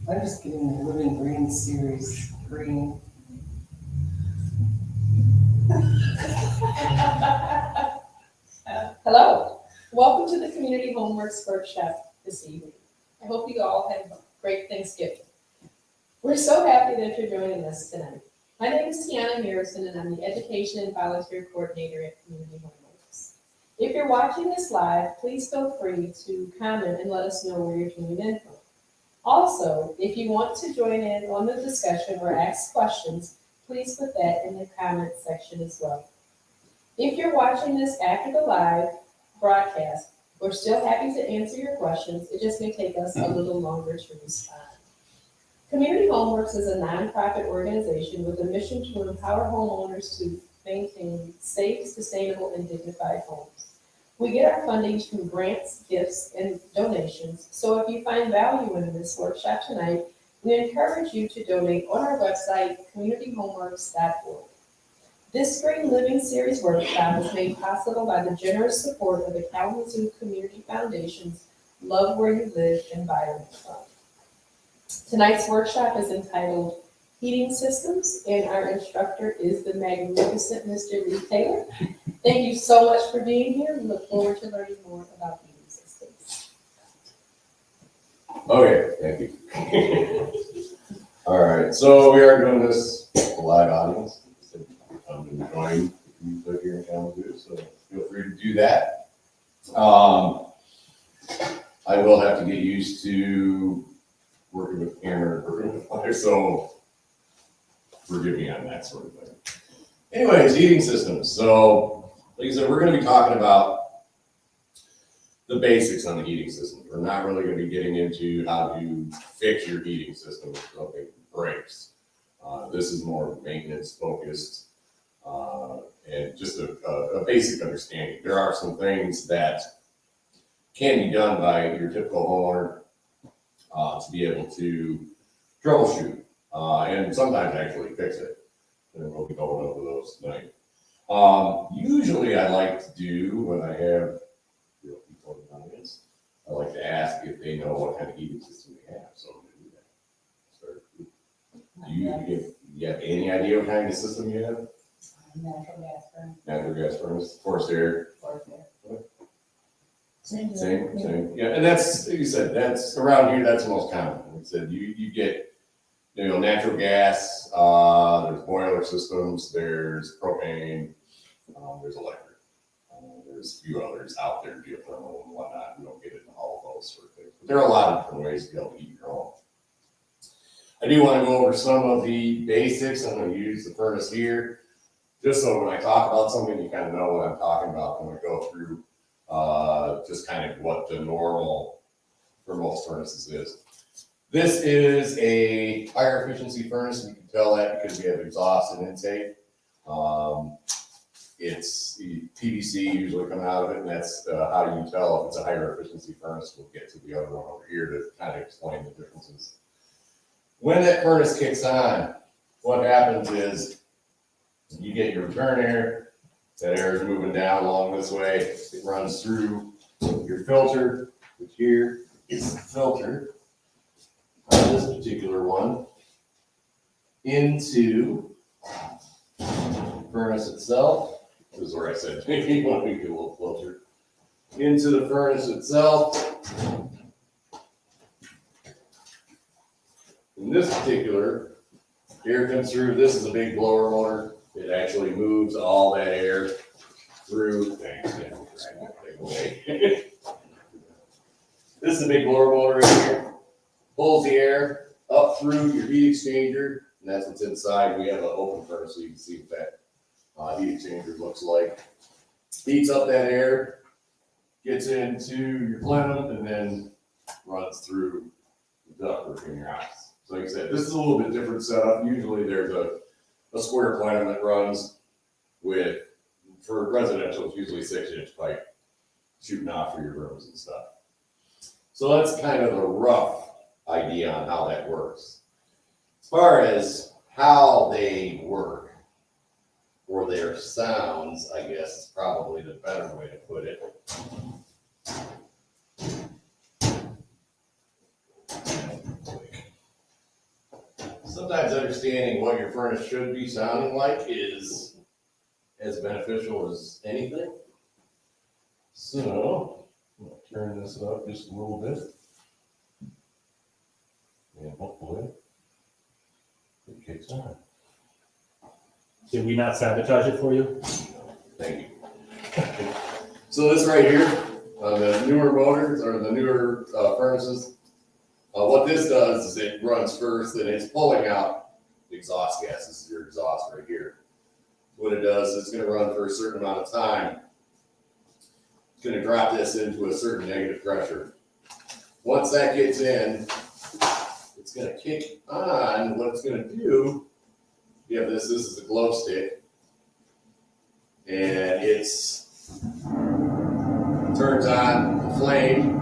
I'm just getting the Living Green series green. Hello, welcome to the Community Homeworks Workshop this evening. I hope you all had a great Thanksgiving. We're so happy that you're joining us tonight. My name is Tiana Harrison and I'm the Education and Volunteer Coordinator at Community Homeworks. If you're watching this live, please feel free to comment and let us know where you're tuning in from. Also, if you want to join in on the discussion or ask questions, please put that in the comment section as well. If you're watching this after the live broadcast, we're still happy to answer your questions. It just may take us a little longer to respond. Community Homeworks is a nonprofit organization with a mission to empower homeowners to maintain safe, sustainable, and dignified homes. We get our funding through grants, gifts, and donations. So if you find value in this workshop tonight, we encourage you to donate on our website, communityhomeworks.org. This Green Living Series workshop is made possible by the generous support of the Kalamazoo Community Foundation's Love Where You Live Environment Fund. Tonight's workshop is entitled Heating Systems, and our instructor is the magnificent Mr. Lee Taylor. Thank you so much for being here. We look forward to learning more about heating systems. Okay, thank you. All right, so we are doing this live audience. I'm going to join you live here in Kalamazoo, so feel free to do that. I will have to get used to working with camera and working with fire, so forgive me on that sort of thing. Anyways, heating systems. So, like I said, we're going to be talking about the basics on the heating system. We're not really going to be getting into how to fix your heating system if something breaks. This is more maintenance focused and just a basic understanding. There are some things that can be done by your typical homeowner to be able to troubleshoot and sometimes actually fix it. And we'll be going over those tonight. Usually I like to do when I have real people in the audience, I like to ask if they know what kind of heating system they have. So I'm going to do that. Do you have any idea what kind of system you have? Natural gas burn. Natural gas furnace, forced air. Forced air. Same. Yeah, and that's, like you said, that's around here, that's the most common. Like I said, you get, natural gas, there's boiler systems, there's propane, there's electric. There's a few others out there, geothermal and whatnot. We don't get into all of those sort of things. But there are a lot of different ways to be able to heat your home. I do want to go over some of the basics. I'm going to use the furnace here, just so when I talk about something, you kind of know what I'm talking about. I'm going to go through just kind of what the normal for most furnaces is. This is a higher efficiency furnace. You can tell that because we have exhaust and intake. It's PVC usually coming out of it, and that's how you tell if it's a higher efficiency furnace. We'll get to the other one over here to kind of explain the differences. When that furnace kicks on, what happens is you get your return air. That air is moving down along this way. It runs through your filter, which here is the filter on this particular one, into the furnace itself. This is where I said you want to get a little filter. Into the furnace itself. In this particular, air comes through. This is a big blower motor. It actually moves all that air through. Thanks, yeah, take away. This is a big blower motor right here. Pulls the air up through your heat exchanger, and that's what's inside. We have an open furnace so you can see what that heat exchanger looks like. Heats up that air, gets into your plenum, and then runs through the ductwork in your house. So like I said, this is a little bit different setup. Usually there's a square plenum that runs with, for residential, it's usually 6-inch pipe shooting off for your rooms and stuff. So that's kind of a rough idea on how that works. As far as how they work, or their sounds, I guess is probably the better way to put it. sometimes understanding what your furnace should be sounding like is as beneficial as anything. So, I'm gonna turn this up just a little bit. And hopefully, it kicks on. Did we not sabotage it for you? Thank you. So this right here, on the newer motors or the newer furnaces, what this does is it runs first and it's pulling out exhaust gas. This is your exhaust right here. What it does is it's going to run for a certain amount of time. It's going to drop this into a certain negative pressure. Once that gets in, it's going to kick on. What it's going to do, you have this is a glow stick, and it's turns on the flame.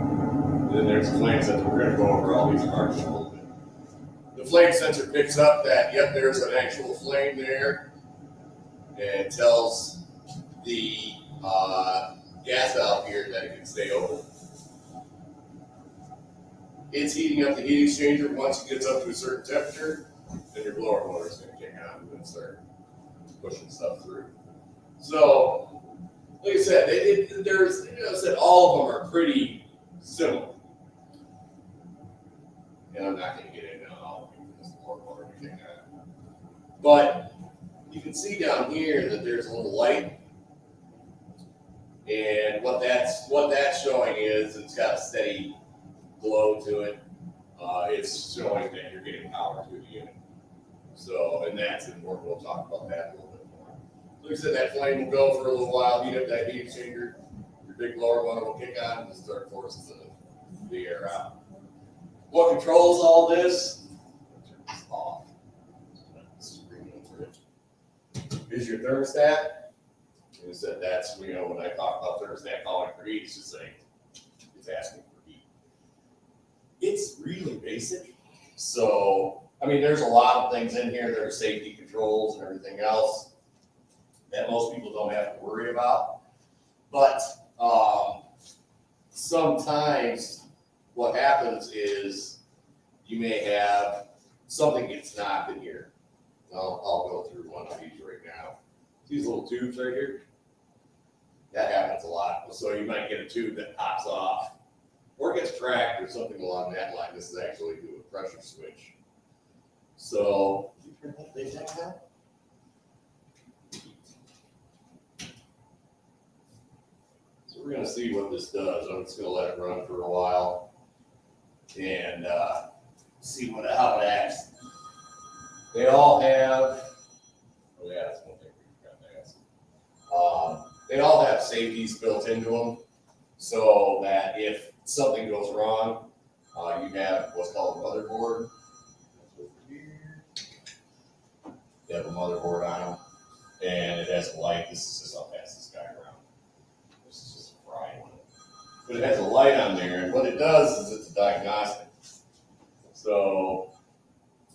And then there's a flame sensor. We're going to go over all these parts in a little bit. The flame sensor picks up that, yep, there's an actual flame there, and tells the gas valve here that it can stay open. It's heating up the heat exchanger. Once it gets up to a certain temperature, then your blower motor is going to kick on and start pushing stuff through. So, like I said, there's, I said, all of them are pretty similar. And I'm not going to get into all of them because the blower motor will kick on. But you can see down here that there's a little light. And what that's showing is it's got a steady glow to it. It's showing that you're getting power to the unit. So, and that's important. We'll talk about that a little bit more. Like I said, that flame will go for a little while, heat up that heat exchanger. Your big blower motor will kick on and start forcing the air out. What controls all this? Turn this off. Is your thermostat. And I said that's, when I talk about thermostat calling for heat, it's just saying it's asking for heat. It's really basic. So, I mean, there's a lot of things in here. There are safety controls and everything else that most people don't have to worry about. But sometimes what happens is you may have something gets knocked in here. I'll go through one of these right now. These little tubes right here, that happens a lot. So you might get a tube that pops off or gets cracked or something along that line. This is actually due to a pressure switch. So, did you turn that thing back on? So we're going to see what this does. I'm just going to let it run for a while and see how it acts. They all have, oh yeah, that's one thing we forgot to ask. They all have safeties built into them so that if something goes wrong, you have what's called a motherboard. That's over here. They have a motherboard on them, and it has a light. This is just how fast this guy around. This is just a fry one. But it has a light on there, and what it does is it's a diagnostic. So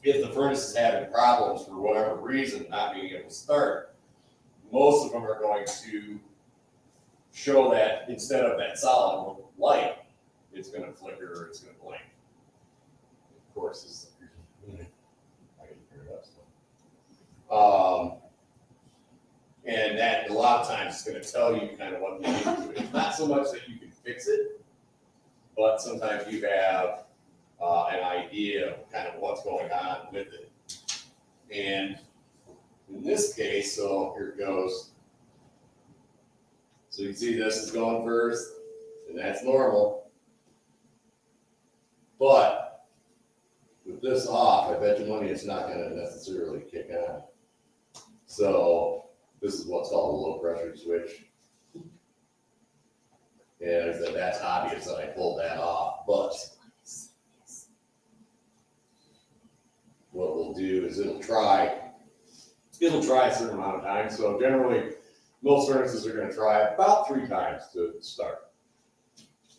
if the furnace is having problems for whatever reason, not being able to start, most of them are going to show that instead of that solid light, it's going to flicker or it's going to blink. Of course, I can turn it up. And that a lot of times it's going to tell you kind of what you need to do. It's not so much that you can fix it, but sometimes you have an idea of kind of what's going on with it. And in this case, so here it goes. So you can see this is going first, and that's normal. But with this off, I bet you money it's not going to necessarily kick on. So this is what's called a low pressure switch. And that's obvious that I pulled that off, but what we'll do is it'll try a certain amount of time. So generally, most furnaces are going to try about 3 times to start.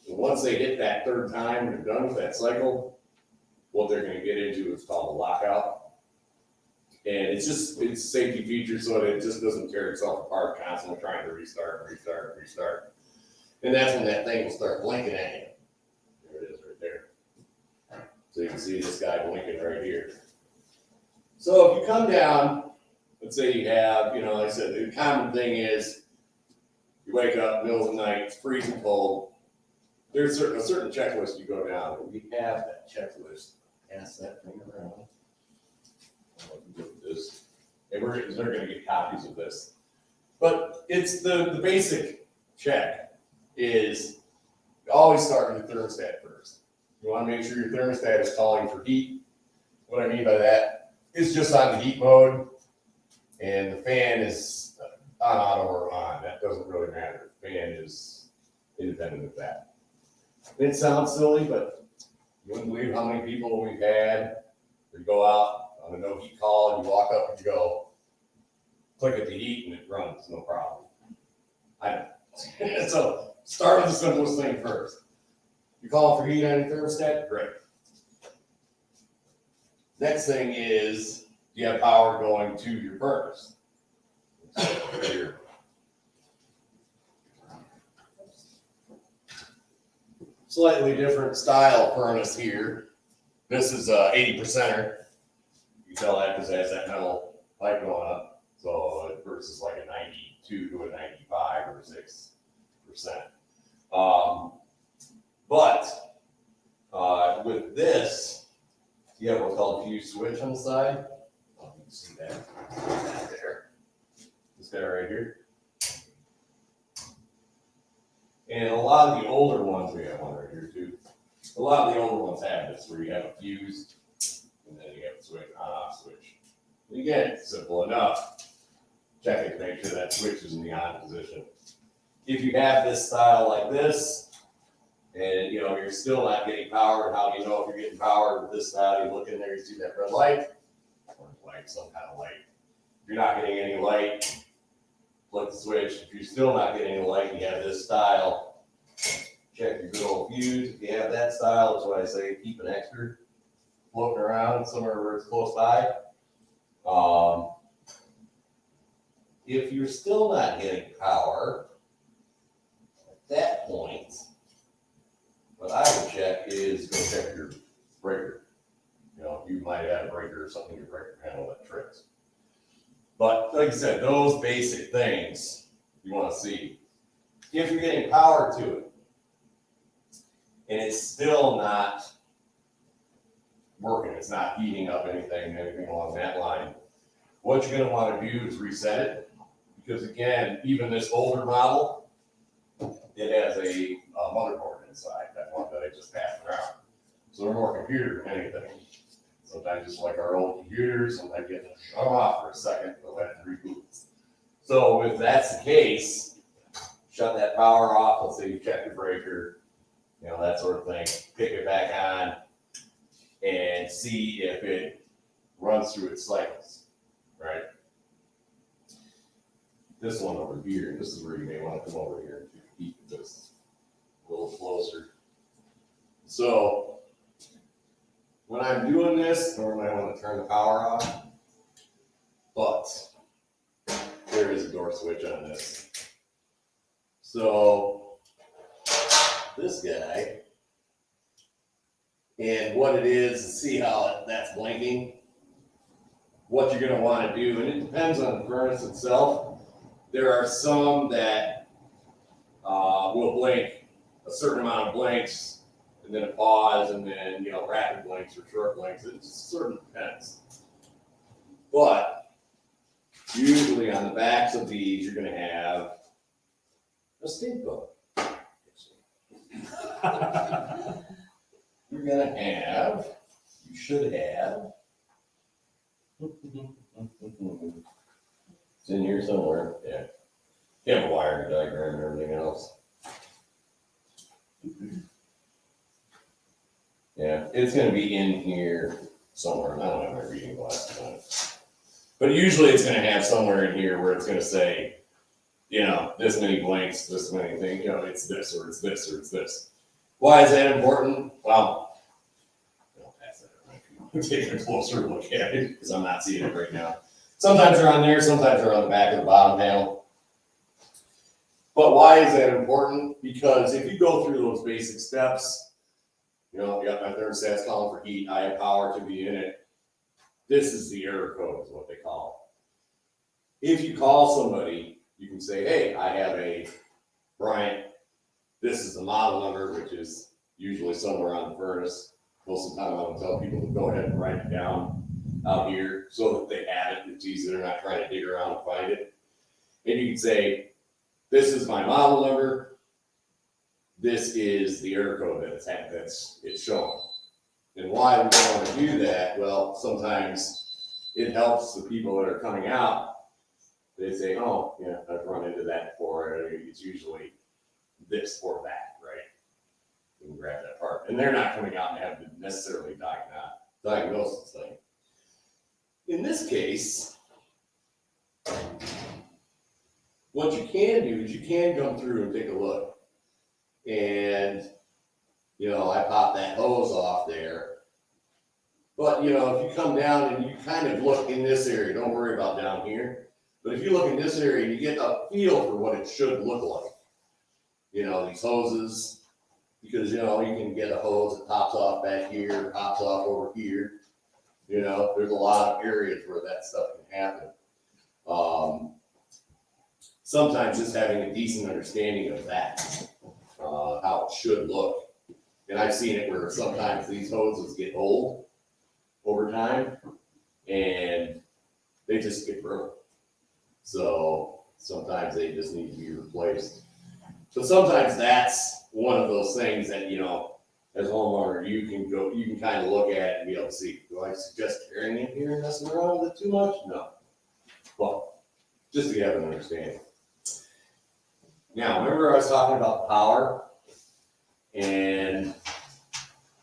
And once they hit that 3rd time and they're done with that cycle, what they're going to get into is called a lockout. And it's a safety feature so that it just doesn't tear itself apart constantly trying to restart. And that's when that thing will start blinking at you. There it is right there. So you can see this guy blinking right here. So if you come down, let's say you have, like I said, the common thing is you wake up middle of the night, it's freezing cold. There's a certain checklist you go down. And we have that checklist. Pass that thing around. This. And they're going to get copies of this. But it's the basic check is you always start with your thermostat first. You want to make sure your thermostat is calling for heat. What I mean by that is just on the heat mode, and the fan is on auto or on. That doesn't really matter. The fan is independent of that. It sounds silly, but you wouldn't believe how many people we've had. You go out on a no heat call, and you walk up and you go, click at the heat, and it runs, no problem. I know. So start with the simplest thing first. You call for heat on your thermostat, great. Next thing is, do you have power going to your furnace? Here. Slightly different style furnace here. This is 80%er. You can tell that because it has that metal pipe going up. So it versus like a 92 to a 95 or 6%. But with this, you have what's called a fuse switch on the side. You can see that there. This guy right here. And a lot of the older ones, we have one right here too. A lot of the older ones have this where you have a fuse and then you have a switch, on-off switch. And again, it's simple enough. Check it to make sure that switch is in the on position. If you have this style like this, and you're still not getting power, how do you know if you're getting power with this style? You look in there, you see that red light, or light, some kind of light. If you're not getting any light, flip the switch. If you're still not getting any light, you have this style. Check your good old fuse. If you have that style, that's why I say keep an extra floating around somewhere where it's close by. If you're still not getting power, at that point, what I would check is go check your breaker. You might have a breaker or something in your breaker panel that trips. But like I said, those basic things you want to see. If you're getting power to it and it's still not working, it's not heating up anything along that line, what you're going to want to do is reset it. Because again, even this older model, it has a motherboard inside, that one that I just passed around. So they're more computer than anything. Sometimes just like our old computers, sometimes you have to shut them off for a second, go ahead and reboot. So if that's the case, shut that power off. Let's say you check your breaker, that sort of thing. Pick it back on and see if it runs through its cycles, right? This one over here, this is where you may want to come over here and keep this a little closer. So when I'm doing this, normally I want to turn the power off, but there is a door switch on this. So this guy, and what it is, see how that's blinking, what you're going to want to do, and it depends on the furnace itself. There are some that will blink a certain amount of blinks, and then a pause, and then rapid blinks or short blinks. It sort of depends. But usually on the backs of these, you're going to have a stink bug. You're going to have, you should have, it's in here somewhere, yeah. You have a wiring diagram and everything else. Yeah, it's going to be in here somewhere. I don't have my reading glasses on it. But usually it's going to have somewhere in here where it's going to say, this many blanks, this many things, it's this, or it's this, or it's this. Why is that important? Well, pass that around. Take a closer look at it because I'm not seeing it right now. Sometimes they're on there, sometimes they're on the back of the bottom panel. But why is that important? Because if you go through those basic steps, you got my thermostat's calling for heat, I have power to the unit. This is the error code is what they call it. If you call somebody, you can say, hey, I have a Bryant, this is the model number, which is usually somewhere on the furnace. Most of the time I will tell people to go ahead and write it down out here so that they have it. It's easy, they're not trying to dig around and find it. And you can say, this is my model number. This is the error code that it's showing. And why we want to do that? Well, sometimes it helps the people that are coming out. They say, oh, yeah, I've run into that before. It's usually this or that, right? You can grab that part. And they're not coming out and have to necessarily diagnose this thing. In this case, what you can do is you can come through and take a look. And, you know, I popped that hose off there. But, you know, if you come down and you kind of look in this area, don't worry about down here. But if you look in this area, you get a feel for what it should look like. You know, these hoses, because, you know, you can get a hose that pops off back here, pops off over here. You know, there's a lot of areas where that stuff can happen. Sometimes just having a decent understanding of that, how it should look. And I've seen it where sometimes these hoses get old over time and they just get broken. So sometimes they just need to be replaced. So sometimes that's one of those things that, you know, as a homeowner, you can kind of look at it and be able to see, do I suggest carrying it here and messing around with it too much? No. Well, just to have an understanding. Now, remember I was talking about power and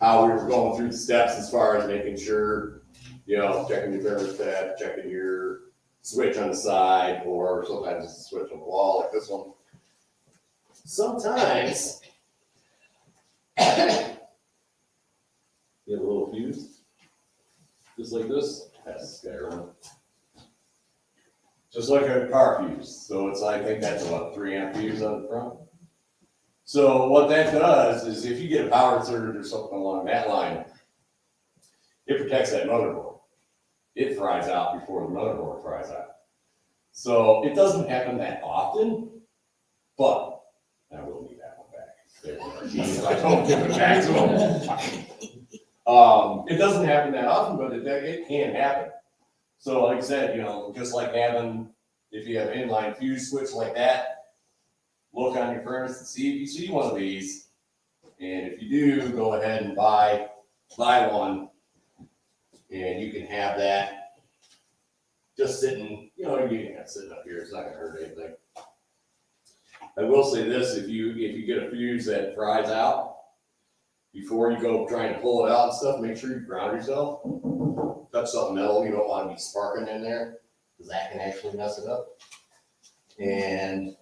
how we were going through the steps as far as making sure, you know, checking your thermostat, checking your switch on the side, or sometimes it's a switch on the wall like this one. Sometimes you have a little fuse, just like this. That's the guy around. Just like a car fuse. So it's, I think that's about 3 amp fuse on the front. So what that does is if you get a power surge or something along that line, it protects that motherboard. It fries out before the motherboard fries out. So it doesn't happen that often, but I will need that one back. I don't give it back to them. It doesn't happen that often, but it can happen. So like I said, you know, just like having, if you have an inline fuse switch like that, look on your furnace and see if you see one of these. And if you do, go ahead and buy one. And you can have that just sitting, you know, you can have it sitting up here. It's not gonna hurt anything. I will say this, if you get a fuse that fries out, before you go trying to pull it out and stuff, make sure you ground yourself. Touch something metal, you don't want to be sparking in there, because that can actually mess it up. And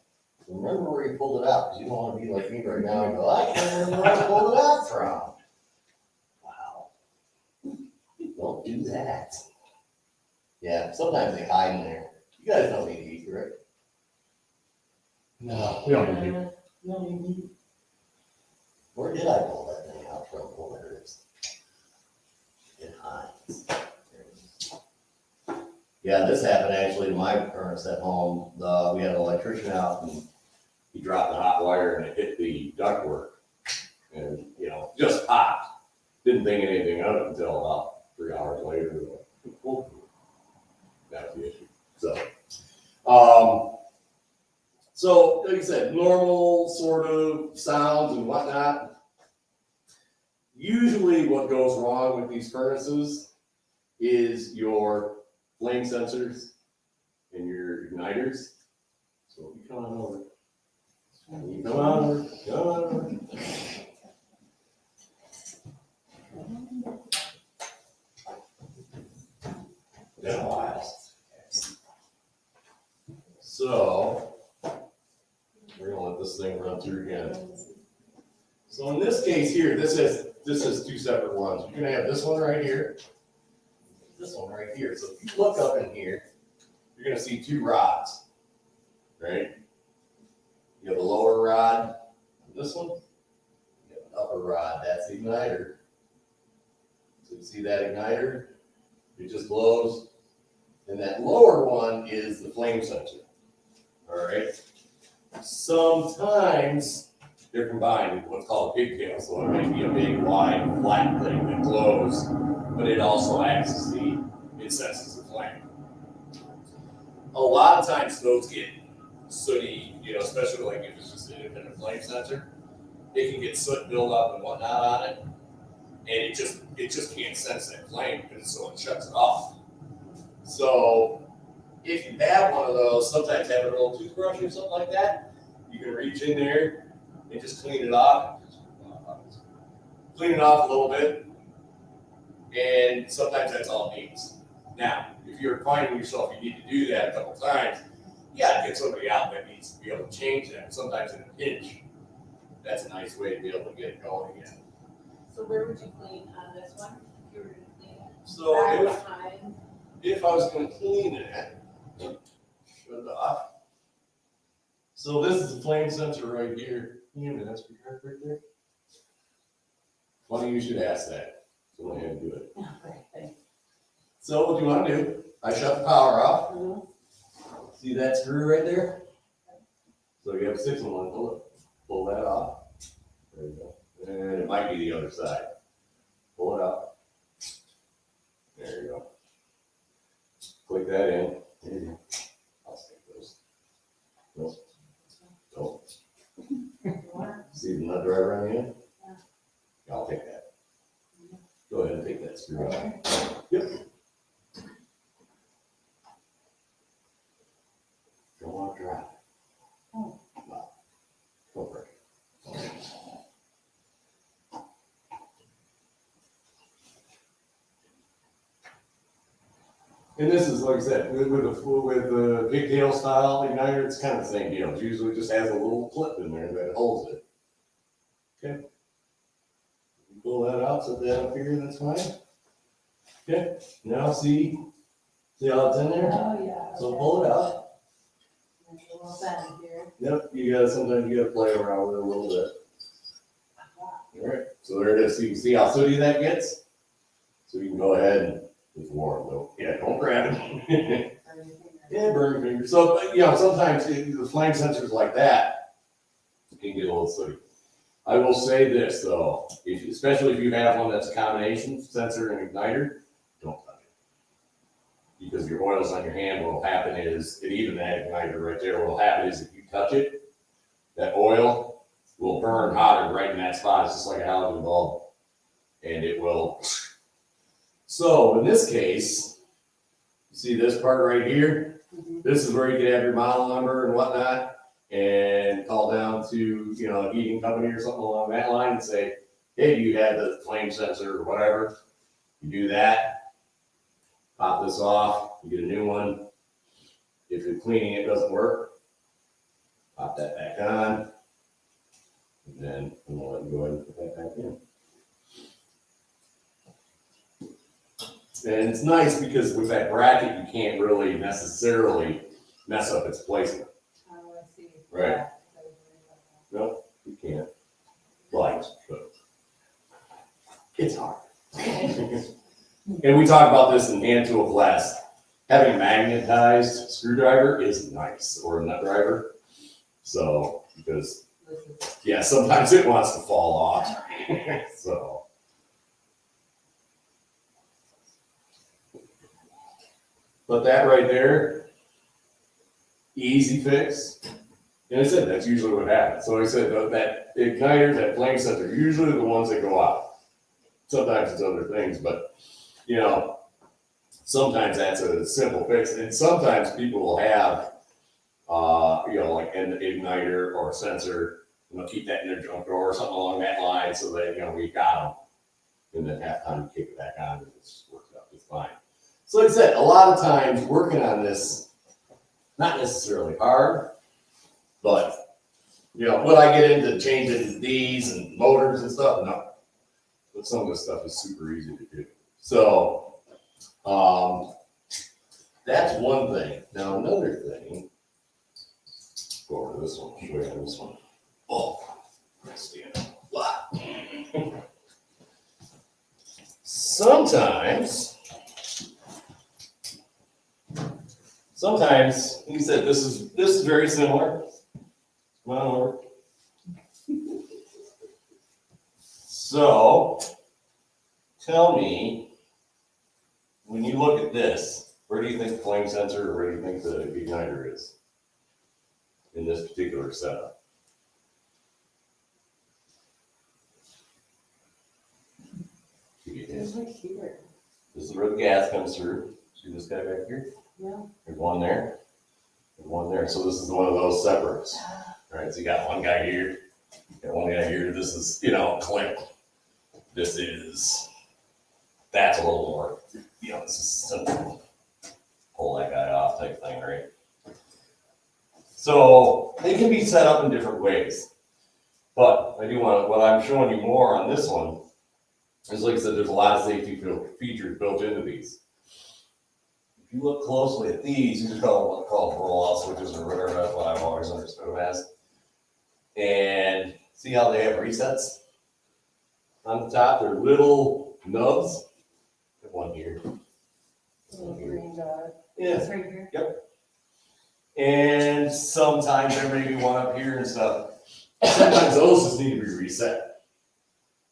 remember where you pulled it out, because you don't want to be like me right now and go, I can't remember where I pulled it out from. Wow. Don't do that. Yeah, sometimes they hide in there. You guys don't need to eat, right? No, we don't need to. You don't need to eat. Where did I pull that thing out from? Oh, there it is. It hides. Yeah, this happened actually to my furnace at home. We had an electrician out and he dropped the hot wire and it hit the ductwork. And, you know, just popped. Didn't think anything of it until about 3 hours later. That's the issue. So, like I said, normal sort of sounds and whatnot. Usually what goes wrong with these furnaces is your flame sensors and your igniters. So you come on over. You come on over. Come on over. Been a while. So we're gonna let this thing run through again. So in this case here, this is 2 separate ones. You're gonna have this one right here, this one right here. So if you look up in here, you're gonna see 2 rods, right? You have the lower rod, this one. You have an upper rod, that's the igniter. So you see that igniter? It just glows. And that lower one is the flame sensor. All right. Sometimes they're combined with what's called a pigtail. So it might be a big, wide, flat thing that glows, but it also acts as it senses the flame. A lot of times those get sooty, especially like if it's just an independent flame sensor. It can get soot buildup and whatnot on it, and it just can't sense that flame, and so it shuts it off. So if you have one of those, sometimes have a little toothbrush or something like that, you can reach in there and just clean it off. Clean it off a little bit, and sometimes that's all it needs. Now, if you're finding yourself you need to do that a couple times, you gotta get somebody out that needs to be able to change that. Sometimes in a pinch, that's a nice way to be able to get it going again. So where would you clean on this one? If you were to clean it So back behind? if I was going to clean it, shut it off. So this is the flame sensor right here. You have an SD card right there? Funny you should ask that. So go ahead and do it. Okay. So what you want to do, I shut the power off. See that screw right there? So you have 6-in-1. Pull that off. There you go. And it might be the other side. Pull it out. There you go. Click that in. There you go. I'll stick those. Nope. Nope. See the nut driver on the end? Yeah. I'll take that. Go ahead and take that screw out. Yep. Don't want to dry. Oh. Wow. Go for it. And this is, like I said, with the pigtail style igniter, it's kind of the same deal. It usually just has a little clip in there that holds it. Okay. You pull that out, set that up here, that's fine. Okay. Now see how it's in there? Oh, yeah. So pull it out. There's a little bend here. Yep, sometimes you gotta play around with it a little bit. All right, so there it is. So you can see how sooty that gets. So you can go ahead and it's warm though. Yeah, don't grab it. Yeah, burn your finger. So sometimes the flame sensors like that can get a little sooty. I will say this though, especially if you have one that's a combination sensor and igniter, don't touch it. Because your oils on your hand, what will happen is, and even that igniter right there, what will happen is if you touch it, that oil will burn hotter right in that spot. It's just like a halogen bulb. And it will. So in this case, you see this part right here? This is where you can have your model number and whatnot and call down to, a heating company or something along that line and say, hey, do you have the flame sensor or whatever? You do that, pop this off, you get a new one. If you're cleaning it doesn't work, pop that back on. And then I'm gonna let you go ahead and put that back in. And it's nice because with that bracket, you can't really necessarily mess up its placement. Oh, I see. Right. Yeah. No, you can't. Right, but it's hard. And we talk about this in hand tool class. Having a magnetized screwdriver is nice, or a nut driver. So, because, yeah, sometimes it wants to fall off. So. But that right there, easy fix. And I said, that's usually what happens. So I said, that igniter, that flame sensor, are usually the ones that go out. Sometimes it's other things, but, sometimes that's a simple fix. And sometimes people will have, like an igniter or a sensor, keep that in their junk drawer or something along that line so that, we got them. And then half time you kick it back on and it just works out just fine. So like I said, a lot of times working on this, not necessarily hard, but, would I get into changing these and motors and stuff? No. But some of this stuff is super easy to do. So, that's one thing. Now another thing, go over to this one, show you this one. Oh, stand up. Sometimes sometimes, he said, this is very similar. Come on over. So, tell me, when you look at this, where do you think the flame sensor or where do you think the igniter is in this particular setup? It's right here. This is where the gas comes through. See this guy back here? Yeah. There's one there. There's one there. So this is one of those separates. Right? So you got one guy here. You got one guy here. This is, click. This is, that's a little more, this is simple. Pull that guy off type thing, right? So they can be set up in different ways. But I do want, what I'm showing you more on this one is, like I said, there's a lot of safety features built into these. If you look closely at these, you just call what called roll-out switches or whatever. That's what I've always understood them as. And see how they have resets on the top? They're little nubs. Got one here. Little green dot. Yeah. It's right here. Yep. And sometimes there may be one up here and stuff. Sometimes those just need to be reset.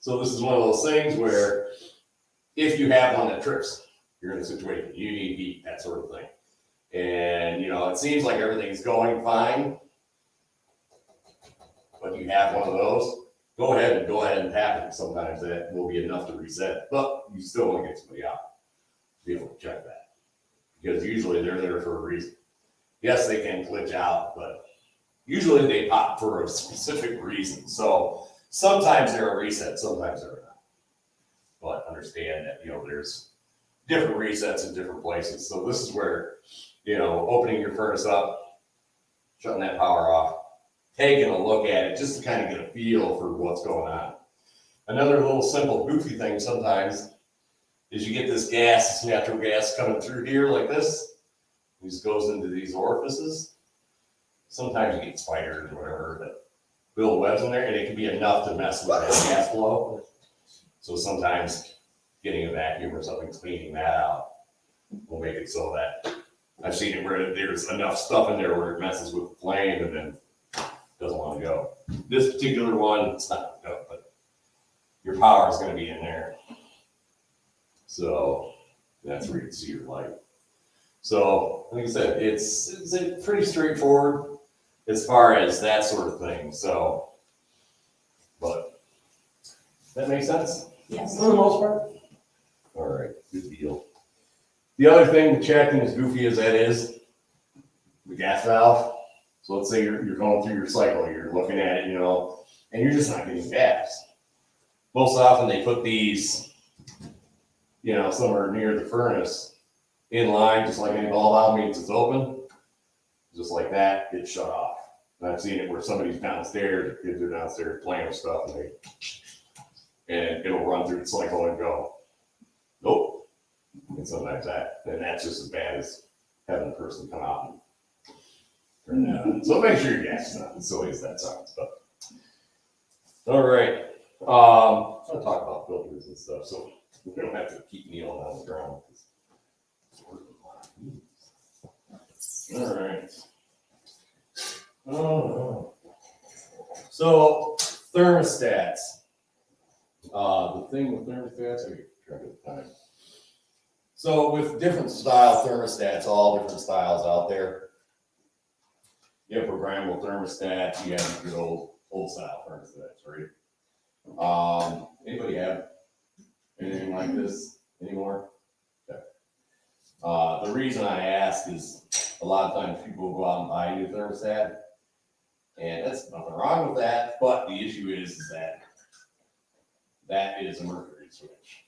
So this is one of those things where if you have one that trips, you're in a situation, you need heat, that sort of thing. And, it seems like everything's going fine, but you have one of those, go ahead and tap it. Sometimes that will be enough to reset, but you still want to get somebody out to be able to check that. Because usually they're there for a reason. Yes, they can glitch out, but usually they pop for a specific reason. So sometimes they're a reset, sometimes they're not. But understand that, there's different resets in different places. So this is where, opening your furnace up, shutting that power off, taking a look at it just to kind of get a feel for what's going on. Another little simple goofy thing sometimes is you get this gas, this natural gas coming through here like this. It just goes into these orifices. Sometimes you get spiders or whatever that build webs in there, and it can be enough to mess with that gas flow. So sometimes getting a vacuum or something, cleaning that out will make it so that I've seen it where there's enough stuff in there where it messes with the flame and then doesn't want to go. This particular one, it's not going to go, but your power is going to be in there. So that's where you can see your light. So like I said, it's pretty straightforward as far as that sort of thing. So, but that makes sense? Yes. For the most part? All right, good deal. The other thing to check, and as goofy as that is, the gas valve. So let's say you're going through your cycle, you're looking at it, and you're just not getting gas. Most often they put these, somewhere near the furnace in line, just like any bulb out means it's open. Just like that, it's shut off. And I've seen it where somebody's downstairs, the kids are downstairs playing with stuff, and it'll run through the cycle and go, nope. And sometimes and that's just as bad as having a person come out and turn that on. So make sure your gas is on, as silly as that sounds. But all right. I'll talk about filters and stuff, so we don't have to keep kneeling on the ground. All right. Oh. So thermostats. The thing with thermostats, I get track of the time. So with different style thermostats, all different styles out there. You have programmable thermostats, you have good old style thermostats, right? Anybody have anything like this anymore? Okay. The reason I ask is a lot of times people will go out and buy a new thermostat, and that's nothing wrong with that, but the issue is that is a mercury switch.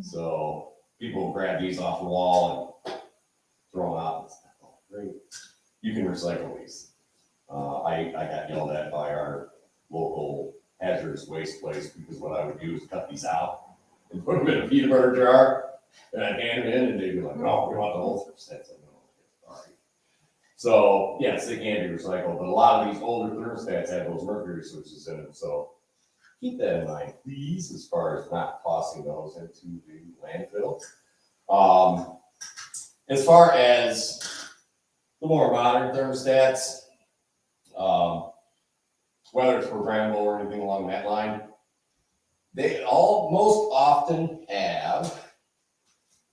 So people grab these off the wall and throw them out. Great. You can recycle these. I got yelled at by our local hazardous waste place because what I would do is cut these out and put them in a peanut butter jar, and I'd hand them in, and they'd be like, "Oh, we want the whole thermostat." Sorry. So yes, they can be recycled, but a lot of these older thermostats have those mercury switches in them. So keep that in mind, please, as far as not tossing those into the landfill. As far as the more modern thermostats, whether it's programmable or anything along that line, they all most often have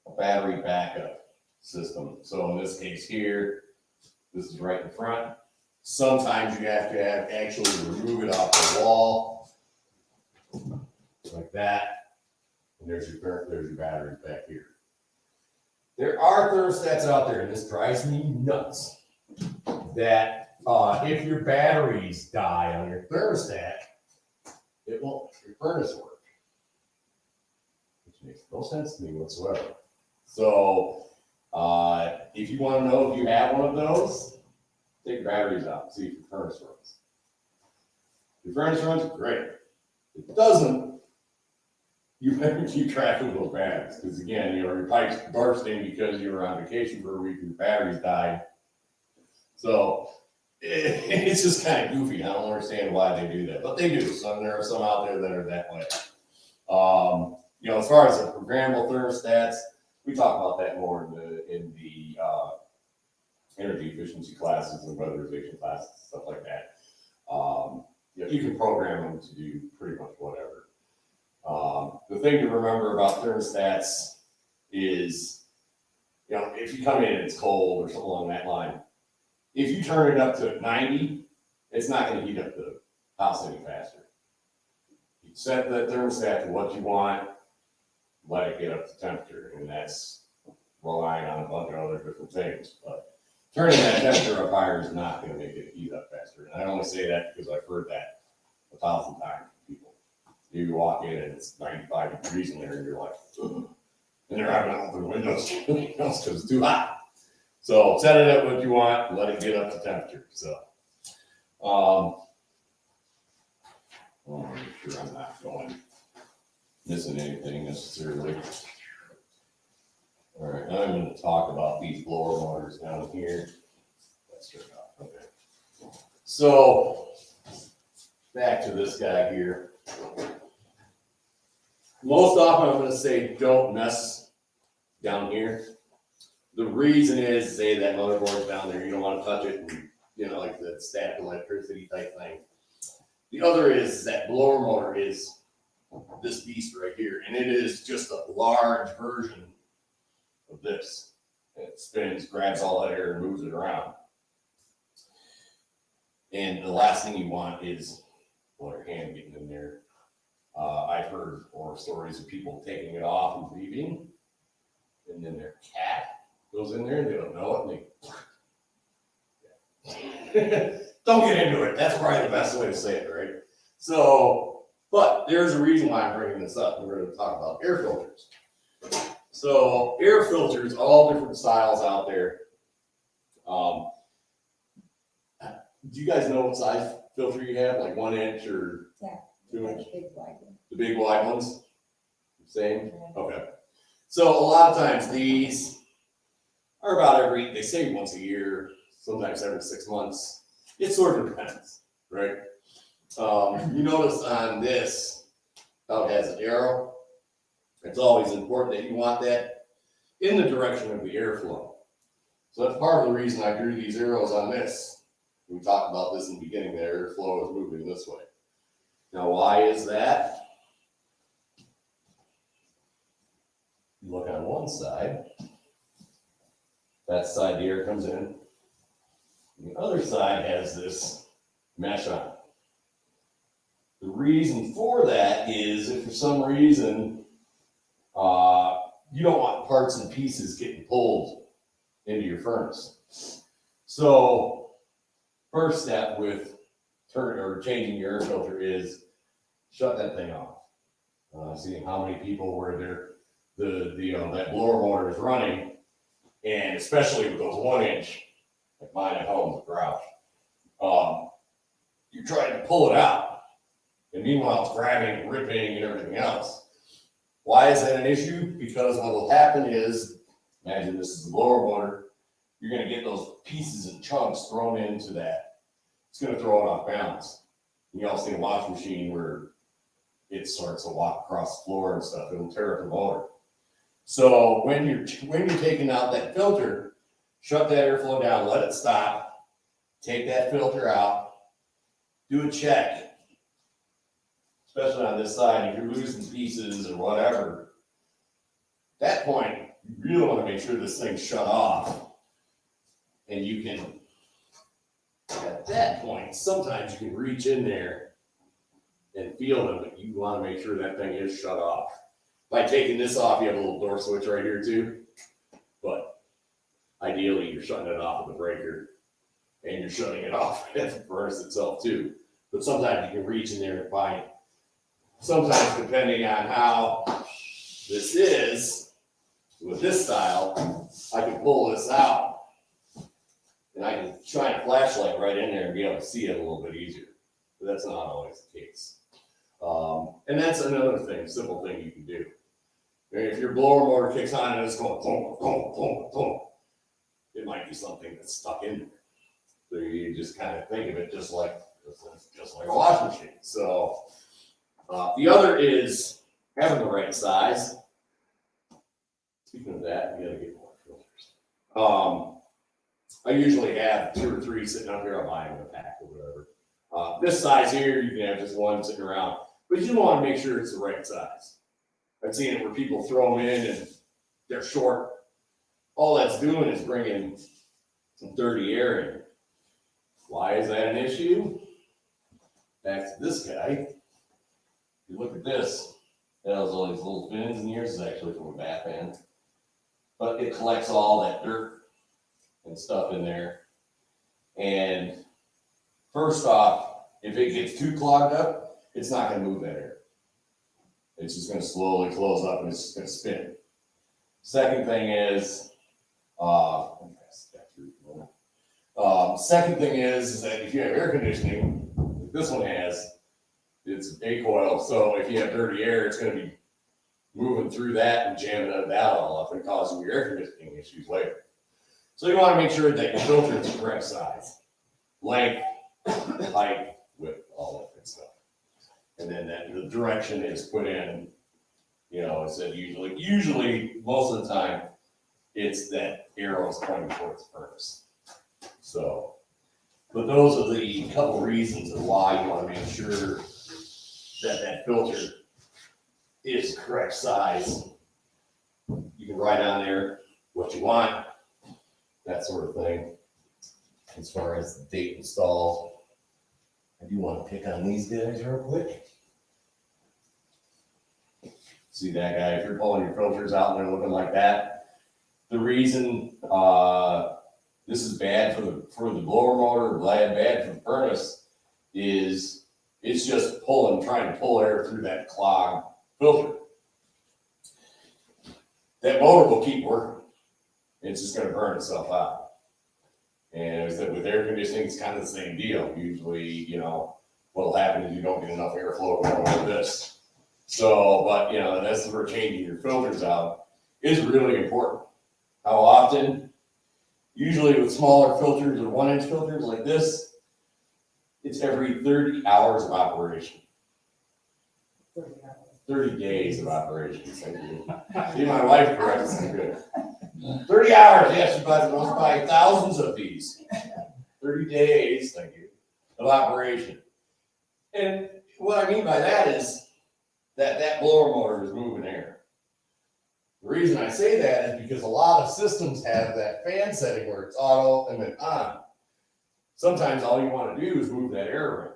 a battery backup system. So in this case here, this is right in front. Sometimes you have to actually remove it off the wall like that. And there's your battery back here. There are thermostats out there, and this drives me nuts, that if your batteries die on your thermostat, it won't make your furnace work. Which makes no sense to me whatsoever. So if you want to know if you have one of those, take your batteries out and see if your furnace runs. If your furnace runs, great. If it doesn't, you better keep track of those batteries, because again, your pipe's bursting because you were on vacation for a week and your batteries died. So it's just kind of goofy. I don't understand why they do that, but they do. So there are some out there that are that way. As far as the programmable thermostats, we talk about that more in the energy efficiency classes and weatherization classes, stuff like that. You can program them to do pretty much whatever. The thing to remember about thermostats is, if you come in and it's cold or something along that line, if you turn it up to 90, it's not going to heat up the house any faster. You set the thermostat to what you want, let it get up to temperature, and that's relying on a bunch of other different things. But turning that temperature up higher is not going to make it heat up faster. And I only say that because I've heard that 1,000 times from people. You walk in and it's 95 degrees in there, and you're like, ugh. And they're having to open windows because it's too hot. So set it up what you want, let it get up to temperature. So, I'll make sure I'm not missing anything necessarily. All right, now I'm going to talk about these blower motors down here. That's turned off. Okay. So back to this guy here. Most often I'm going to say don't mess down here. The reason is, say that motherboard's down there, you don't want to touch it, and, like the static electricity type thing. The other is that blower motor is this beast right here, and it is just a large version of this. It spins, grabs all that air, and moves it around. And the last thing you want is your hand getting in there. I've heard horror stories of people taking it off and leaving, and then their cat goes in there and they don't know it, and they don't get into it. That's probably the best way to say it, right? So, but there's a reason why I'm bringing this up. We're going to talk about air filters. So air filters, all different styles out there. Do you guys know what size filter you have? Like 1 inch or 2 inch? The big wide ones? Same? Okay. So a lot of times these are about they say once a year, sometimes every 6 months. It sort of depends, right? You notice on this, how it has an arrow. It's always important that you want that in the direction of the airflow. So that's part of the reason I drew these arrows on this. We talked about this in the beginning, the airflow is moving this way. Now, why is that? You look on one side, that side the air comes in. The other side has this mesh on it. The reason for that is if for some reason you don't want parts and pieces getting pulled into your furnace. So first step with changing your air filter is shut that thing off. Seeing how many people where that blower motor is running, and especially with those 1 inch, like mine at home, the garage, you're trying to pull it out, and meanwhile it's grabbing, ripping, and everything else. Why is that an issue? Because what will happen is, imagine this is the blower motor, you're going to get those pieces and chunks thrown into that. It's going to throw it off balance. You also see a washing machine where it starts to walk across the floor and stuff. It'll tear up the motor. So when you're taking out that filter, shut that airflow down, let it stop, take that filter out, do a check. Especially on this side, if you're losing pieces or whatever, at that point, you really want to make sure this thing's shut off. And you can, at that point, sometimes you can reach in there and feel them, but you want to make sure that thing is shut off. By taking this off, you have a little door switch right here too. But ideally, you're shutting it off with the breaker and you're shutting it off at the furnace itself too. But sometimes you can reach in there and find it. Sometimes, depending on how this is, with this style, I can pull this out and I can shine a flashlight right in there and be able to see it a little bit easier. But that's not always the case. And that's another thing, simple thing you can do. If your blower motor kicks on and it's going boom, boom, boom, boom, it might be something that's stuck in there. So you just kind of think of it just like a washing machine. So the other is having the right size. Speaking of that, you gotta get more filters. I usually have 2 or 3 sitting up here. I'll buy them in a pack or whatever. This size here, you can have just one sitting around, but you want to make sure it's the right size. I've seen it where people throw them in and they're short. All that's doing is bringing some dirty air in. Why is that an issue? Back to this guy. If you look at this, it has all these little fins in here. This is actually from a bath fan. But it collects all that dirt and stuff in there. And first off, if it gets too clogged up, it's not going to move that air. It's just going to slowly close up and it's just going to spin. Second thing is, that if you have air conditioning, like this one has, it's a coil. So if you have dirty air, it's going to be moving through that and jamming that all up and causing your air conditioning issues later. So you want to make sure that your filter is the correct size, length, height, width, all that good stuff. And then the direction is put in, it's that usually most of the time, it's that arrow is pointing towards the furnace. So, but those are the couple reasons of why you want to make sure that filter is the correct size. You can write on there what you want, that sort of thing. As far as the date installed, I do want to pick on these guys real quick. See that guy, if you're pulling your filters out and they're looking like that, the reason this is bad for the blower motor, bad for the furnace, is it's just trying to pull air through that clogged filter. That motor will keep working. It's just going to burn itself out. And as I said, with air conditioning, it's kind of the same deal. Usually, what'll happen is you don't get enough airflow going over this. So, but that's where changing your filters out is really important. How often? Usually with smaller filters or 1-inch filters like this, it's every 30 hours of operation. 30 days of operation. Thank you. See, my wife corrects me good. 30 hours, yes, you must buy thousands of these. 30 days, thank you, of operation. And what I mean by that is that blower motor is moving air. The reason I say that is because a lot of systems have that fan setting where it's auto and then on. Sometimes all you want to do is move that air around.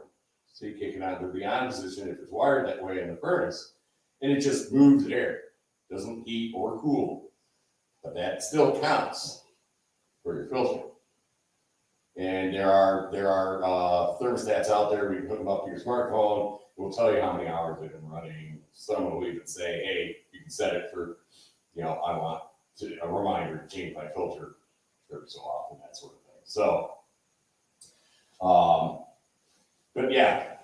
So you kick it out to the on position if it's wired that way in the furnace, and it just moves air. Doesn't heat or cool. But that still counts for your filter. And there are thermostats out there where you can hook them up to your smartphone. It will tell you how many hours they've been running. Some will even say, hey, you can set it for, I want a reminder to change my filter every so often, that sort of thing. So, but yeah,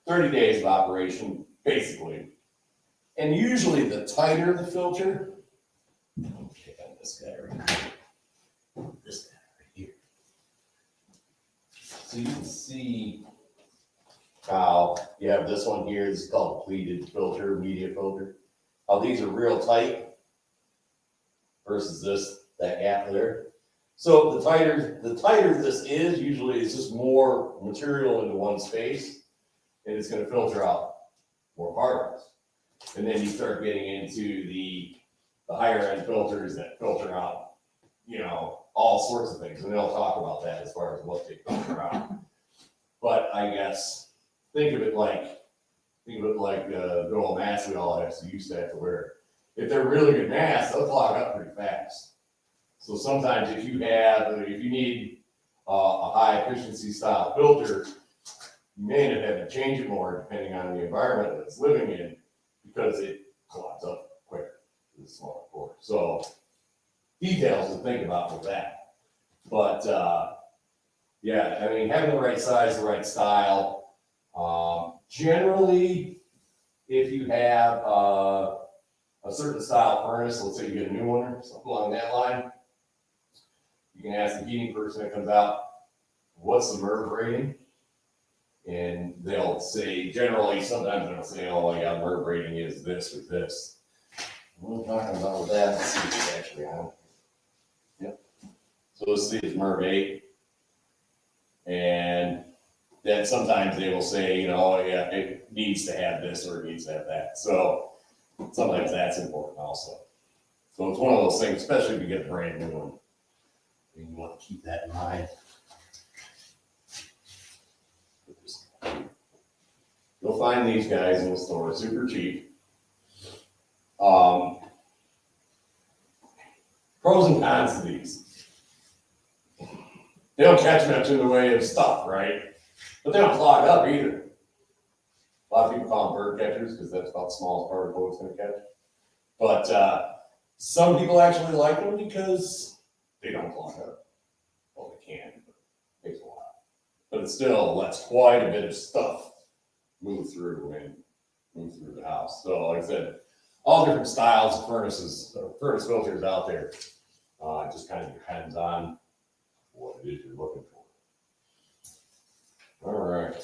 30 days of operation, basically. And usually the tighter the filter, pick on this guy right here. This guy right here. So you can see how you have this one here. This is called a pleated filter, media filter. How these are real tight. versus that gap there. So the tighter this is, usually it's just more material into one space, and it's going to filter out more particles. And then you start getting into the higher end filters that filter out, all sorts of things, and they'll talk about that as far as what they filter out. But I guess think of it like the old masks we all used to have to wear. If they're really good masks, they'll clog up pretty fast. So sometimes if you need a high efficiency style filter, you may end up having to change it more depending on the environment that it's living in, because it clogs up quicker with a smaller pore. So details to think about with that. But yeah, I mean, having the right size, the right style. Generally, if you have a certain style furnace, let's say you get a new one or something along that line, you can ask the heating person that comes out, what's the MERV rating? And they'll say, generally, sometimes they'll say, oh, yeah, MERV rating is this or this. What are we talking about with that? Let's see if it's actually on. Yep. So let's see, it's MERV 8. And then sometimes they will say, yeah, it needs to have this or it needs to have that. So sometimes that's important also. So it's one of those things, especially if you get a brand new one. And you want to keep that in mind. You'll find these guys in the store super cheap. Pros and cons to these. They don't catch much in the way of stuff, right? But they don't clog up either. A lot of people call them bird catchers because that's about the smallest particle it's going to catch. But some people actually like them because they don't clog up. Well, they can, but it takes a while. But it still lets quite a bit of stuff move through the house. So, like I said, all different styles of furnace filters out there. It just kind of depends on what it is you're looking for. All right.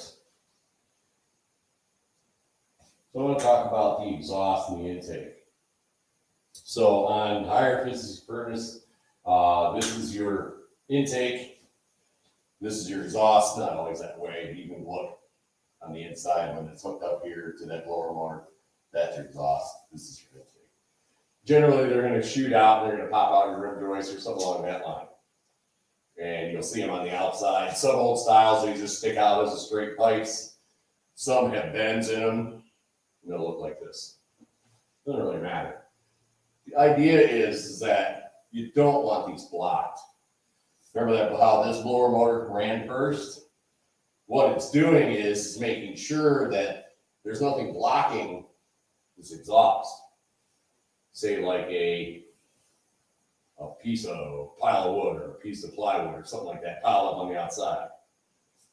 So I want to talk about the exhaust and the intake. So on higher efficiency furnace, this is your intake. This is your exhaust. Not always that way, but you can look on the inside when it's hooked up here to that blower motor. That's your exhaust. This is your intake. Generally, they're going to shoot out and they're going to pop out your rim joist or something along that line. And you'll see them on the outside. Some old styles, they just stick out as a straight pipes. Some have bends in them, and they'll look like this. Doesn't really matter. The idea is that you don't want these blocked. Remember that how this blower motor ran first? What it's doing is making sure that there's nothing blocking this exhaust. Say like a piece of pile of wood or a piece of plywood or something like that piled up on the outside,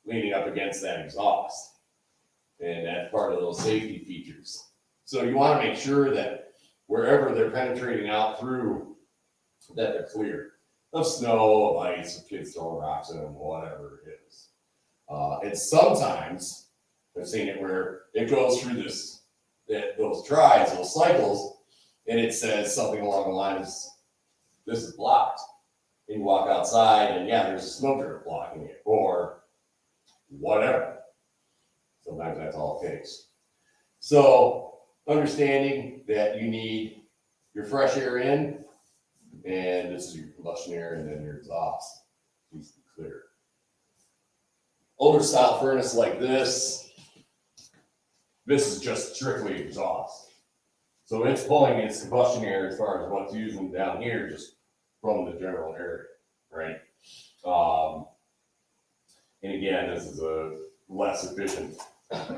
leaning up against that exhaust. And that's part of those safety features. So you want to make sure that wherever they're penetrating out through, that they're clear of snow, of ice, of kids throwing rocks in them, whatever it is. And sometimes I've seen it where it goes through those tries, those cycles, and it says something along the lines, this is blocked. And you walk outside and yeah, there's a smoke drift blocking it or whatever. Sometimes that's all it takes. So understanding that you need your fresh air in, and this is your combustion air, and then your exhaust needs to be clear. Older style furnace like this is just strictly exhaust. So it's pulling its combustion air as far as what's using down here just from the general area, right? And again, this is a less efficient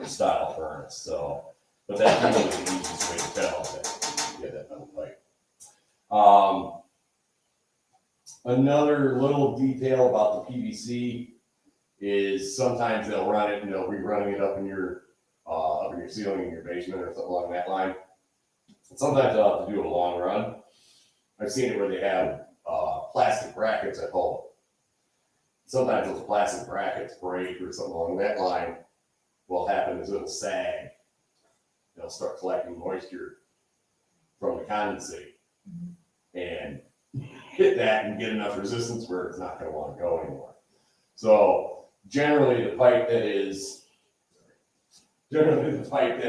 style furnace. So, but that's really the easiest way to tell that you get that metal pipe. Another little detail about the PVC is sometimes they'll run it and they'll be running it up in your ceiling in your basement or something along that line. And sometimes they'll have to do a long run. I've seen it where they have plastic brackets at home. Sometimes those plastic brackets break or something along that line. What'll happen is it'll sag. They'll start collecting moisture from the condensate. And hit that and get enough resistance where it's not going to want to go anymore. So generally the pipe that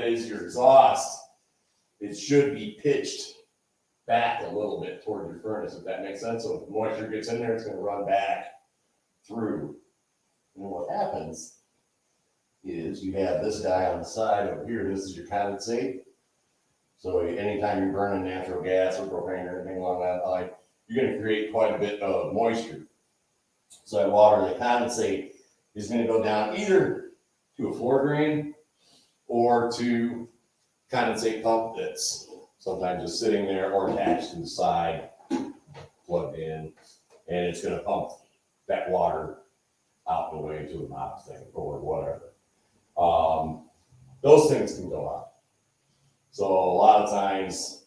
is your exhaust, it should be pitched back a little bit toward your furnace, if that makes sense. So if moisture gets in there, it's going to run back through. And what happens is you have this guy on the side over here. This is your condensate. So anytime you're burning natural gas or propane or anything along that line, you're going to create quite a bit of moisture. So that water, that condensate, is going to go down either to a floor drain or to condensate pump that's sometimes just sitting there or attached to the side, plugged in, and it's going to pump that water out and away to the box thing or whatever. Those things can go out. So a lot of times,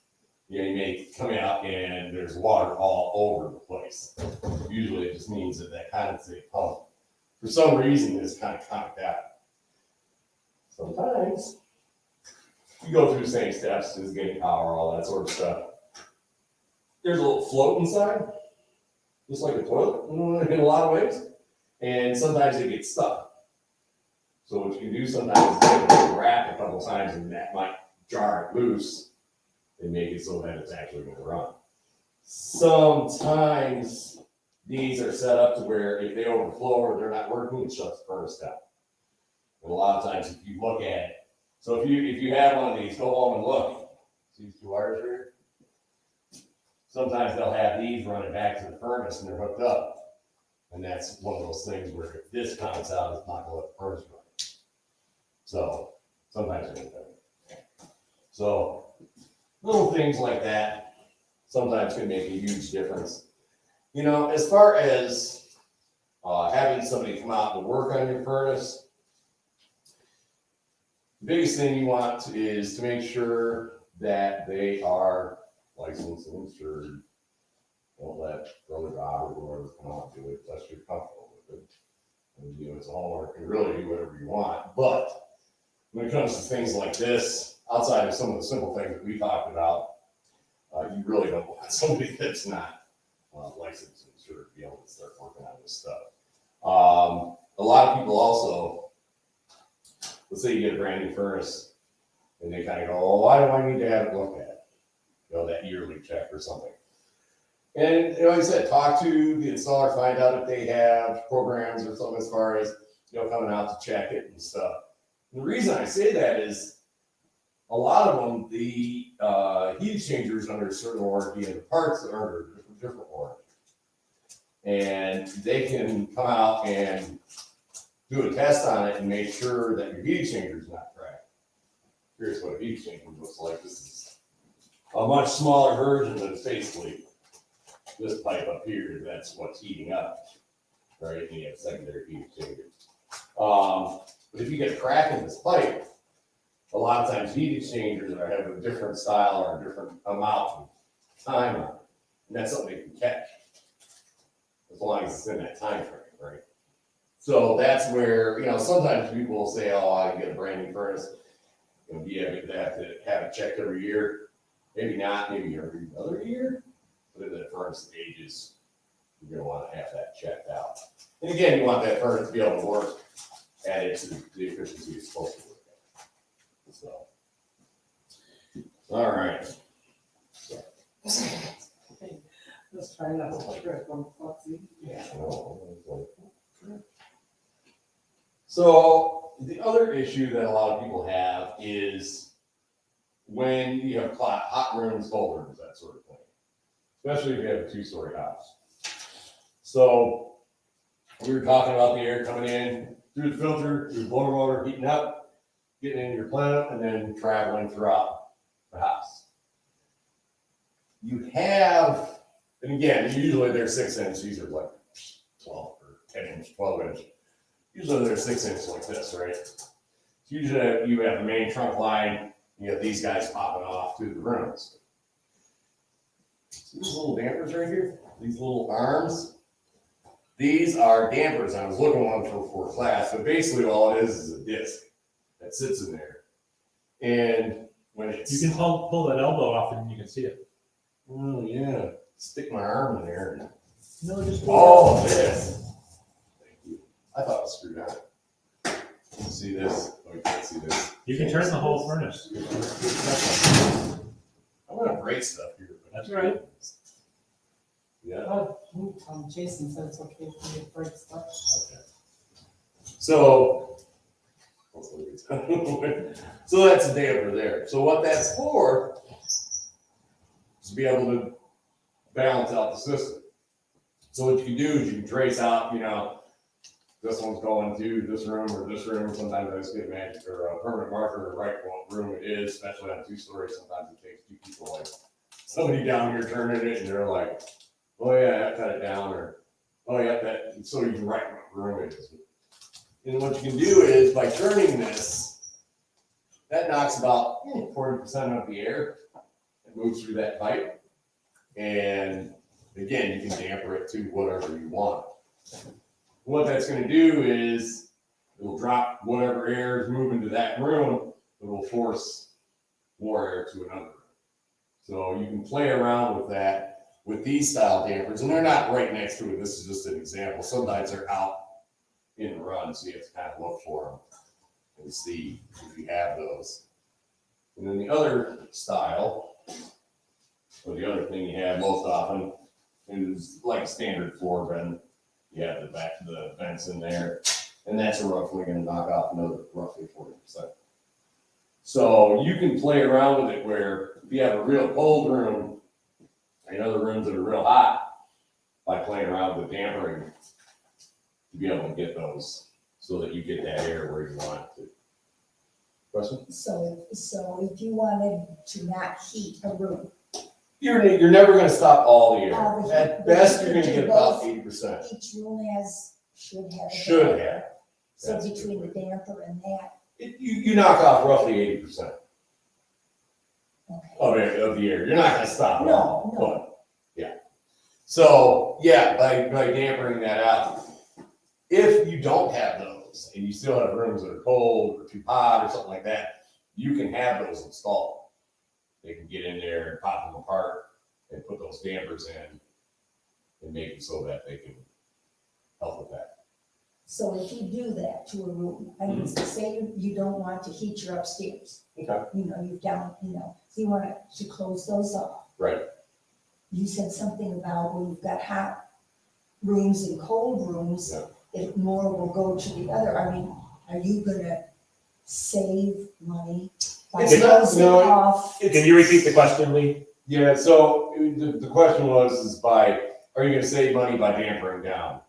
you may come out and there's water all over the place. Usually it just means that condensate pump, for some reason, is kind of conked out. Sometimes you go through the same steps as getting power, all that sort of stuff. There's a little float inside, just like a toilet in a lot of ways. And sometimes it gets stuck. So what you can do sometimes is take a wrap a couple times and that might jar it loose and make it so that it's actually going to run. Sometimes these are set up to where if they overflow or they're not working, it shuts the furnace down. And a lot of times if you look at it, so if you have one of these, go home and look. See these two wires here? Sometimes they'll have these running back to the furnace and they're hooked up. And that's one of those things where if this comes out, it's not going to let the furnace run. So sometimes they're going to. So little things like that sometimes can make a huge difference. You know, as far as having somebody come out and work on your furnace, the biggest thing you want is to make sure that they are licensed and insured. Don't let brother God or whoever come out and do it unless you're comfortable with it. And you know, it's a homework, you can really do whatever you want. But when it comes to things like this, outside of some of the simple things that we talked about, you really don't want somebody that's not licensed and insured to be able to start working on this stuff. A lot of people also, let's say you get a brand new furnace and they kind of go, oh, why do I need to have it looked at? You know, that yearly check or something. And you know, like I said, talk to the installer, find out if they have programs or something as far as, you know, coming out to check it and stuff. And the reason I say that is a lot of them, the heat exchangers under a certain warranty and the parts are under a different warranty. And they can come out and do a test on it and make sure that your heat exchanger is not cracked. Here's what a heat exchanger looks like. This is a much smaller version of basically this pipe up here. That's what's heating up, right? And you have secondary heat exchanger. But if you get a crack in this pipe, a lot of times heat exchangers have a different style or a different amount of time on it. And that's something you can catch as long as it's in that time frame, right? So that's where, you know, sometimes people will say, oh, I can get a brand new furnace. You know, you have to have it checked every year. Maybe not, maybe every other year. But if that furnace ages, you're going to want to have that checked out. And again, you want that furnace to be able to work at it to the efficiency it's supposed to work at. So, all right. Let's try not to trip on Foxy. Yeah. So the other issue that a lot of people have is when you have hot rooms, cold rooms, that sort of thing. Especially if you have a two-story house. So we were talking about the air coming in through the filter, through the blower motor, heating up, getting into your plant, and then traveling throughout the house. You have, and again, usually they're 6 inch, these are like 12 or 10 inch, 12 inch. Usually they're 6 inch like this, right? So usually you have the main trunk line, you have these guys popping off to the rooms. See these little dampers right here? These little arms? These are dampers. I was looking one for class, but basically all it is a disc that sits in there. And when it's... You can pull that elbow off and you can see it. Oh, yeah. stick my arm in there and, No, just. oh, this. Thank you. I thought it was screwed on. You see this? Oh, you can't see this. You can turn the whole furnace. I'm gonna break stuff here. That's right. Yeah. Jason said it's okay for me to break stuff. Okay. So, so that's a damper there. So what that's for is to be able to balance out the system. So what you can do is you can trace out, you know, this one's going to this room or this room. Sometimes I just get a magic or a permanent marker to write what room it is, especially on 2 stories. Sometimes it takes 2 people, like somebody down here turning it and they're like, oh yeah, I cut it down, or oh yeah, that, so you can write what room it is. And what you can do is by turning this, that knocks about 40% of the air that moves through that pipe. And again, you can damper it to whatever you want. What that's going to do is it will drop whatever air is moving to that room. It will force more air to another room. So you can play around with that with these style dampers, and they're not right next to it. This is just an example. Sometimes they're out in the run, so you have to kind of look for them and see if you have those. And then the other style, or the other thing you have most often, is like standard floor bend. You have the back of the vents in there, and that's roughly going to knock off another roughly 40%. So you can play around with it where if you have a real cold room and other rooms that are real hot, by playing around with dampering, to be able to get those so that you get that air where you want it to. Question? So if you wanted to not heat a room, You're never going to stop all the air. but At best, you're going to do get about both. 80%. each room should have. a Should damper. have. So That's between the good. damper and that, You knock off roughly 80% okay. of the air. You're not going to stop it No, all. no. But, yeah. So, yeah, by dampering that out, if you don't have those and you still have rooms that are cold or too hot or something like that, you can have those installed. They can get in there and pop them apart and put those dampers in and make it so that they can help with that. So if you do that to a room, I mean, say you don't want to heat your upstairs. Okay. You know, you've down, so you want to close those off. Right. You said something about when you've got hot rooms and cold rooms, it more will go to the other. I mean, are you gonna save money by It's not- closing no, off? Can you repeat the question, Lee? Yeah, so the question was, are you going to save money by dampering down?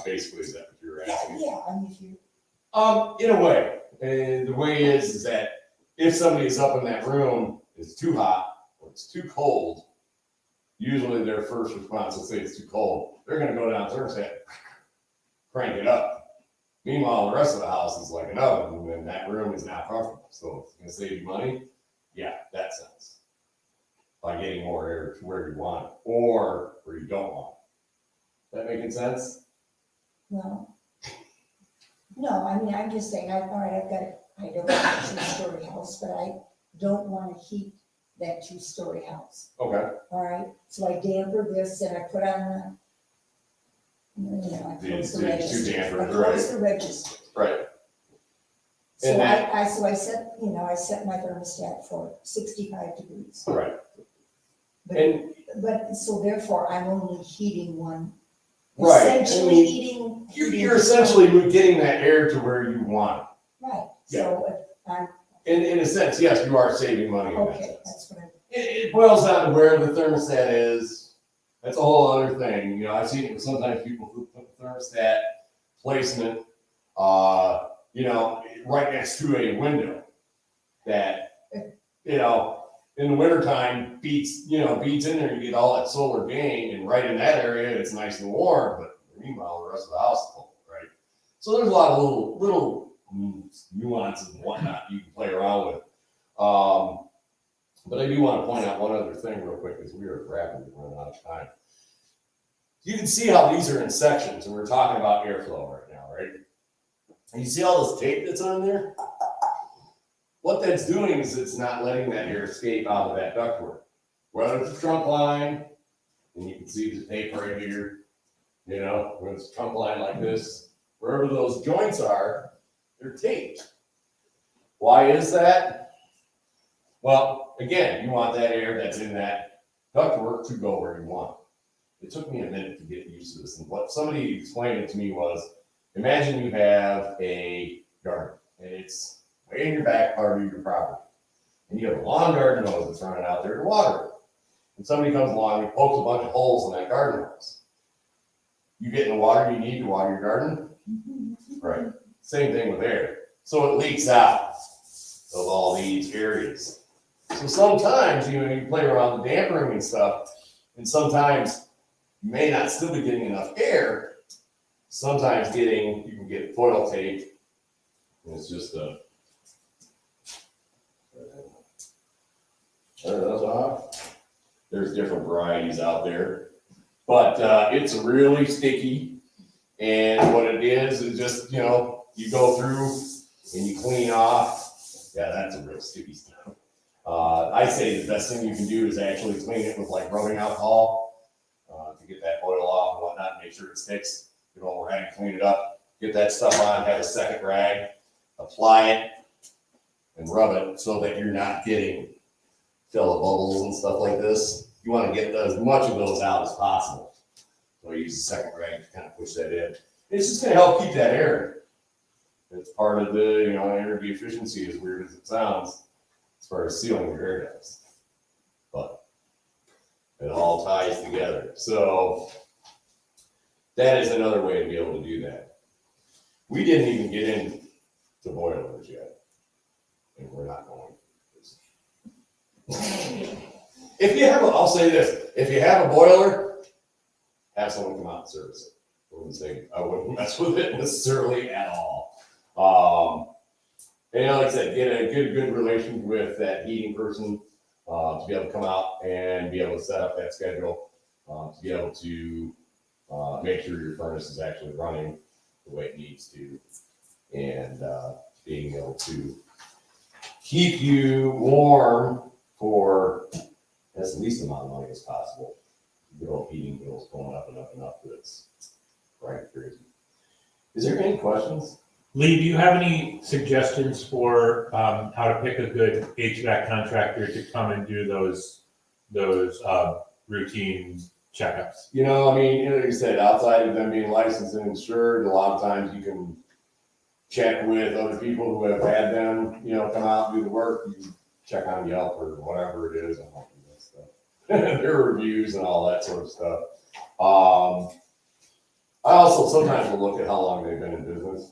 Basically, is that what you're asking? Yeah, I mean, if you, In a way. And the way is that if somebody is up in that room, it's too hot or it's too cold, usually their first response will say it's too cold. They're going to go downstairs and crank it up. Meanwhile, the rest of the house is like an oven, and that room is not comfortable. So it's going to save you money. Yeah, that sense. By getting more air to where you want it or where you don't want it. That making sense? well, no, I mean, I'm just saying, all right, I don't want a 2-story house, but I don't want to heat that 2-story house. Okay. All right, so I damper this and I put on I close the The register. two dampers, I close the register. Right. So And that- I set my thermostat for 65 degrees. Right. But, And but, so therefore, I'm only heating one. Right, I Essentially mean, heating. you're essentially getting that air to where you want Right, so if I'm, it. In a sense, yes, you are saving money in that okay, sense. that's what I'm, It boils down to where the thermostat is. That's a whole other thing. You know, I've seen it sometimes people who put the thermostat placement, right next to a window that, in the wintertime beats in there, you get all that solar gain, and right in that area, it's nice and warm, but meanwhile, the rest of the house is cold, right? So there's a lot of little nuances and whatnot you can play around with. But I do want to point out one other thing real quick, because we are rapidly running out of time. You can see how these are in sections, and we're talking about airflow right now, right? And you see all this tape that's on there? What that's doing is it's not letting that air escape out of that ductwork. Whether it's a trunk line and you can see the tape right here, you know, when it's trunk line like this, wherever those joints are, they're taped. Why is that? Well, again, you want that air that's in that ductwork to go where you want. It took me a minute to get used to this, and what somebody explained it to me was, imagine you have a garden, and it's way in your back part of your property, and you have a long garden hose that's running out there to water it. And somebody comes along and pokes a bunch of holes in that garden hose. You get the water you need to water your garden? Right. Same thing with air. So it leaks out of all these areas. So sometimes, you know, you play around with dampering and stuff, and sometimes you may not still be getting enough air. Sometimes you can get foil tape, and it's just a, there's different varieties out there, but it's really sticky. And what it is just, you know, you go through and you clean off. Yeah, that's a real sticky stuff. I say the best thing you can do is actually clean it with like rubbing alcohol to get that oil off and whatnot, and make sure it sticks. Get all rag, clean it up, get that stuff on, have a second rag, apply it, and rub it so that you're not getting fill of bubbles and stuff like this. You want to get as much of those out as possible. So I use the second rag to kind of push that in. It's just going to help keep that air. It's part of the, you know, energy efficiency, as weird as it sounds, as far as sealing your air ducts. But it all ties together. So that is another way to be able to do that. We didn't even get into boilers yet, and we're not going. If you have, I'll say this: if you have a boiler, have someone come out and service it. I wouldn't mess with it necessarily at all. And like I said, get a good relation with that heating person to be able to come out and be able to set up that schedule, to be able to make sure your furnace is actually running the way it needs to, and being able to keep you warm for as least amount of money as possible. Good old heating bills going up and up and up. That's right crazy. Is there any questions? Lee, do you have any suggestions for how to pick a good HVAC contractor to come and do those routine checkups? You know, I mean, like you said, outside of them being licensed and insured, a lot of times you can check with other people who have had them, you know, come out and do the work. You check on Yelp or whatever it is. I don't do that stuff. Their reviews and all that sort of stuff. I also sometimes will look at how long they've been in business.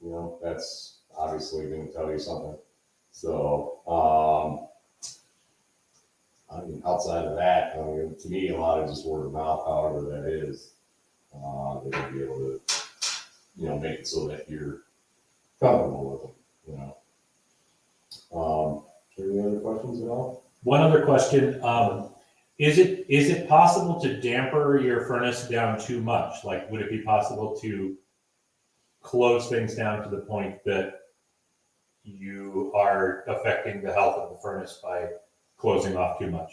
You know, that's obviously going to tell you something. So, I mean, outside of that, I mean, to me, a lot of just word of mouth, however that is, they're going to be able to, you know, make it so that you're comfortable with them, you know. Any other questions at all? One other question. Is it possible to damper your furnace down too much? Like, would it be possible to close things down to the point that you are affecting the health of the furnace by closing off too much?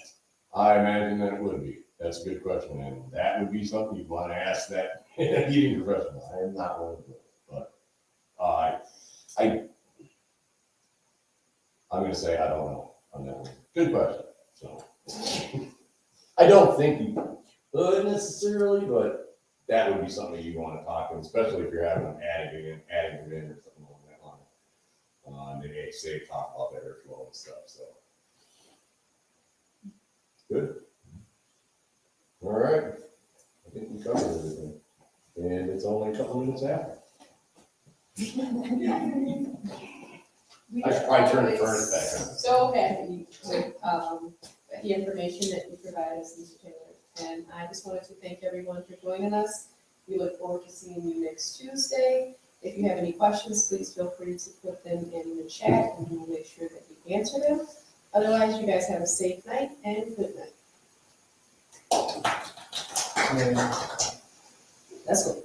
I imagine that it would be. That's a good question, and that would be something you'd want to ask that heating professional. I am not one of them, but I'm going to say I don't know on that one. Good question. So I don't think you could necessarily, but that would be something you want to talk to, especially if you're having them adding it in or something along that line. They say talk about that airflow and stuff. So good. All right. I think we covered everything, and it's only a couple minutes after. I should probably turn the furnace back on. So happy with the information that you provide us, Mr. Taylor. And I just wanted to thank everyone for joining us. We look forward to seeing you next Tuesday. If you have any questions, please feel free to put them in the chat and we'll make sure that we answer them. Otherwise, you guys have a safe night and good night. Let's go.